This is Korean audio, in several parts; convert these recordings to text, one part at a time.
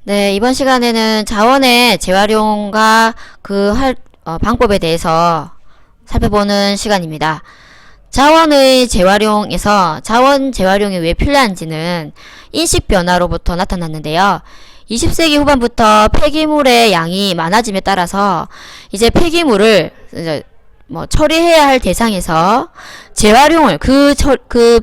네, 이번 시간에는 자원의 재활용과 방법에 대해서 살펴보는 시간입니다. 자원의 재활용에서 자원 재활용이 왜 필요한지는 인식 변화로부터 나타났는데요. 20세기 후반부터 폐기물의 양이 많아짐에 따라서 이제 폐기물을 처리해야 할 대상에서 재활용을 그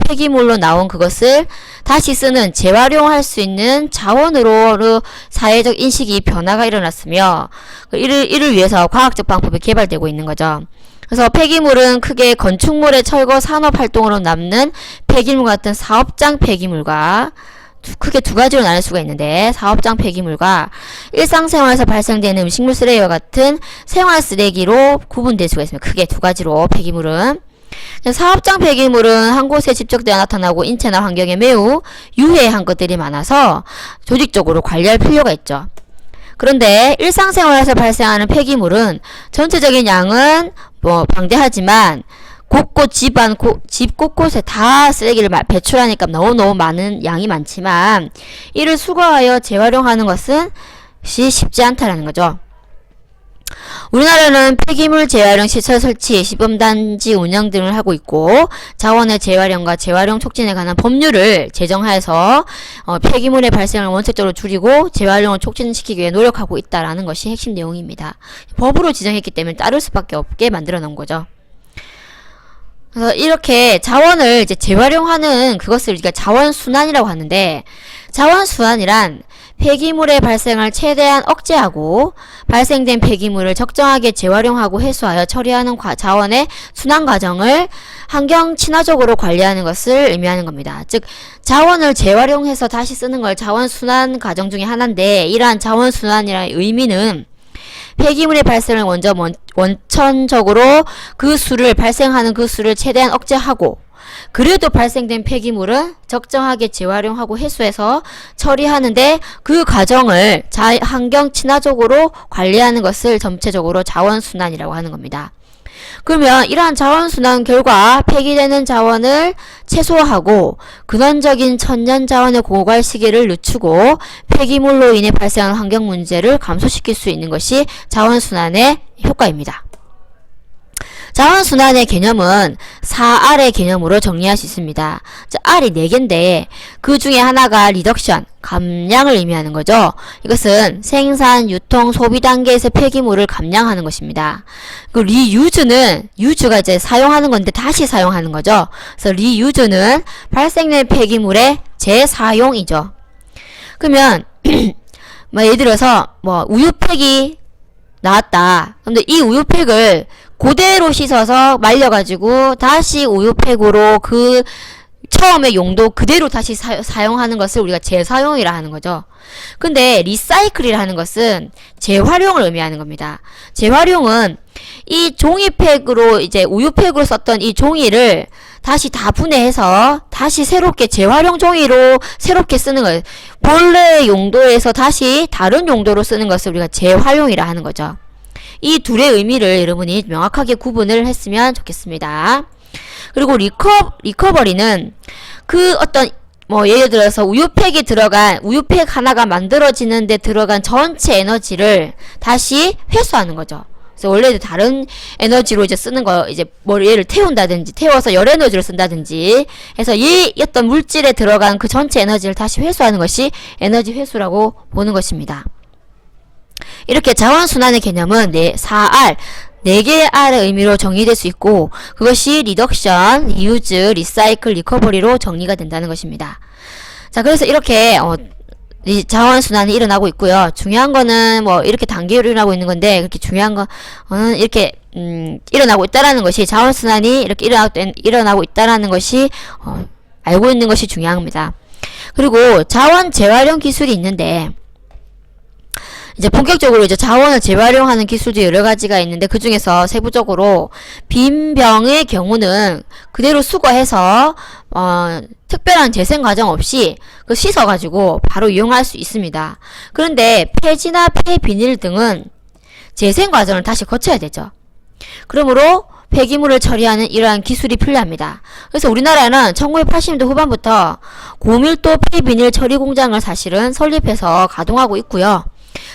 폐기물로 나온 그것을 다시 쓰는 재활용할 수 있는 자원으로 사회적 인식이 변화가 일어났으며 이를 위해서 과학적 방법이 개발되고 있는 거죠. 그래서 폐기물은 크게 건축물의 철거 산업 활동으로 남는 폐기물 같은 사업장 폐기물과 크게 두 가지로 나눌 수가 있는데, 사업장 폐기물과 일상생활에서 발생되는 음식물 쓰레기와 같은 생활 쓰레기로 구분될 수가 있습니다. 크게 두 가지로 폐기물은. 사업장 폐기물은 한 곳에 집적되어 나타나고 인체나 환경에 매우 유해한 것들이 많아서 조직적으로 관리할 필요가 있죠. 그런데 일상생활에서 발생하는 폐기물은 전체적인 양은 방대하지만 곳곳 집 곳곳에 다 쓰레기를 배출하니까 너무너무 많은 양이 많지만 이를 수거하여 재활용하는 것은 쉽지 않다라는 거죠. 우리나라는 폐기물 재활용 시설 설치, 시범단지 운영 등을 하고 있고 자원의 재활용과 재활용 촉진에 관한 법률을 제정하여서 폐기물의 발생을 원칙적으로 줄이고 재활용을 촉진시키기 위해 노력하고 있다라는 것이 핵심 내용입니다. 법으로 지정했기 때문에 따를 수밖에 없게 만들어 놓은 거죠. 그래서 이렇게 자원을 이제 재활용하는 그것을 우리가 자원순환이라고 하는데, 자원순환이란 폐기물의 발생을 최대한 억제하고 발생된 폐기물을 적정하게 재활용하고 회수하여 처리하는 자원의 순환 과정을 환경 친화적으로 관리하는 것을 의미하는 겁니다. 즉, 자원을 재활용해서 다시 쓰는 걸 자원순환 과정 중에 하나인데, 이러한 자원순환이라는 의미는 폐기물의 발생을 먼저 원천적으로 발생하는 그 수를 최대한 억제하고, 그래도 발생된 폐기물은 적정하게 재활용하고 회수해서 처리하는데 그 과정을 환경 친화적으로 관리하는 것을 전체적으로 자원순환이라고 하는 겁니다. 그러면 이러한 자원순환 결과 폐기되는 자원을 최소화하고 근원적인 천연 자원의 고갈 시기를 늦추고 폐기물로 인해 발생하는 환경 문제를 감소시킬 수 있는 것이 자원순환의 효과입니다. 자원순환의 개념은 4R의 개념으로 정리할 수 있습니다. R이 4개인데 그 중에 하나가 리덕션, 감량을 의미하는 거죠. 이것은 생산, 유통, 소비 단계에서 폐기물을 감량하는 것입니다. 그 리유즈는, 유즈가 이제 사용하는 건데 다시 사용하는 거죠. 그래서 리유즈는 발생된 폐기물의 재사용이죠. 그러면 예를 들어서 우유팩이 나왔다. 근데 이 우유팩을 그대로 씻어서 말려가지고 다시 우유팩으로 그 처음의 용도 그대로 다시 사용하는 것을 우리가 재사용이라 하는 거죠. 근데 리사이클이라 하는 것은 재활용을 의미하는 겁니다. 재활용은 이 종이팩으로 이제 우유팩으로 썼던 이 종이를 다시 다 분해해서 다시 새롭게 재활용 종이로 새롭게 쓰는 거예요. 본래 용도에서 다시 다른 용도로 쓰는 것을 우리가 재활용이라 하는 거죠. 이 둘의 의미를 여러분이 명확하게 구분을 했으면 좋겠습니다. 그리고 리커버리는 그 어떤 예를 들어서 우유팩 하나가 만들어지는데 들어간 전체 에너지를 다시 회수하는 거죠. 그래서 원래 다른 에너지로 이제 쓰는 거, 얘를 태워서 열 에너지를 쓴다든지 해서 이 어떤 물질에 들어간 그 전체 에너지를 다시 회수하는 것이 에너지 회수라고 보는 것입니다. 이렇게 자원순환의 개념은 4R, 4개의 R의 의미로 정의될 수 있고, 그것이 리덕션, 리유즈, 리사이클, 리커버리로 정리가 된다는 것입니다. 자, 그래서 이렇게 자원순환이 일어나고 있고요. 중요한 거는 이렇게 단계로 일어나고 있는 건데, 그렇게 중요한 거는 이렇게 일어나고 있다라는 것이, 자원순환이 이렇게 일어나고 있다라는 것이 알고 있는 것이 중요합니다. 그리고 자원 재활용 기술이 있는데, 이제 본격적으로 이제 자원을 재활용하는 기술도 여러 가지가 있는데, 그 중에서 세부적으로 빈 병의 경우는 그대로 수거해서 특별한 재생 과정 없이 씻어가지고 바로 이용할 수 있습니다. 그런데 폐지나 폐비닐 등은 재생 과정을 다시 거쳐야 되죠. 그러므로 폐기물을 처리하는 이러한 기술이 필요합니다. 그래서 우리나라는 1980년대 후반부터 고밀도 폐비닐 처리 공장을 사실은 설립해서 가동하고 있고요.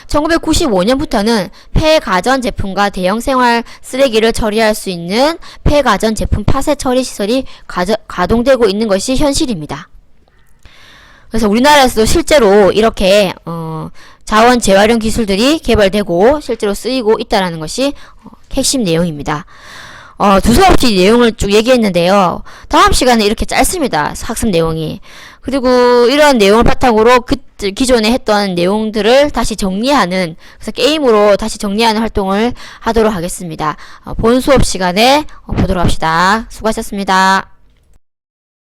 1995년부터는 폐가전 제품과 대형 생활 쓰레기를 처리할 수 있는 폐가전 제품 파쇄 처리 시설이 가동되고 있는 것이 현실입니다. 그래서 우리나라에서도 실제로 이렇게 자원 재활용 기술들이 개발되고 실제로 쓰이고 있다는 것이 핵심 내용입니다. 두서없이 내용을 쭉 얘기했는데요. 다음 시간에 이렇게 짧습니다. 학습 내용이. 그리고 이런 내용을 바탕으로 기존에 했던 내용들을 다시 정리하는, 그래서 게임으로 다시 정리하는 활동을 하도록 하겠습니다. 본 수업 시간에 보도록 합시다. 수고하셨습니다.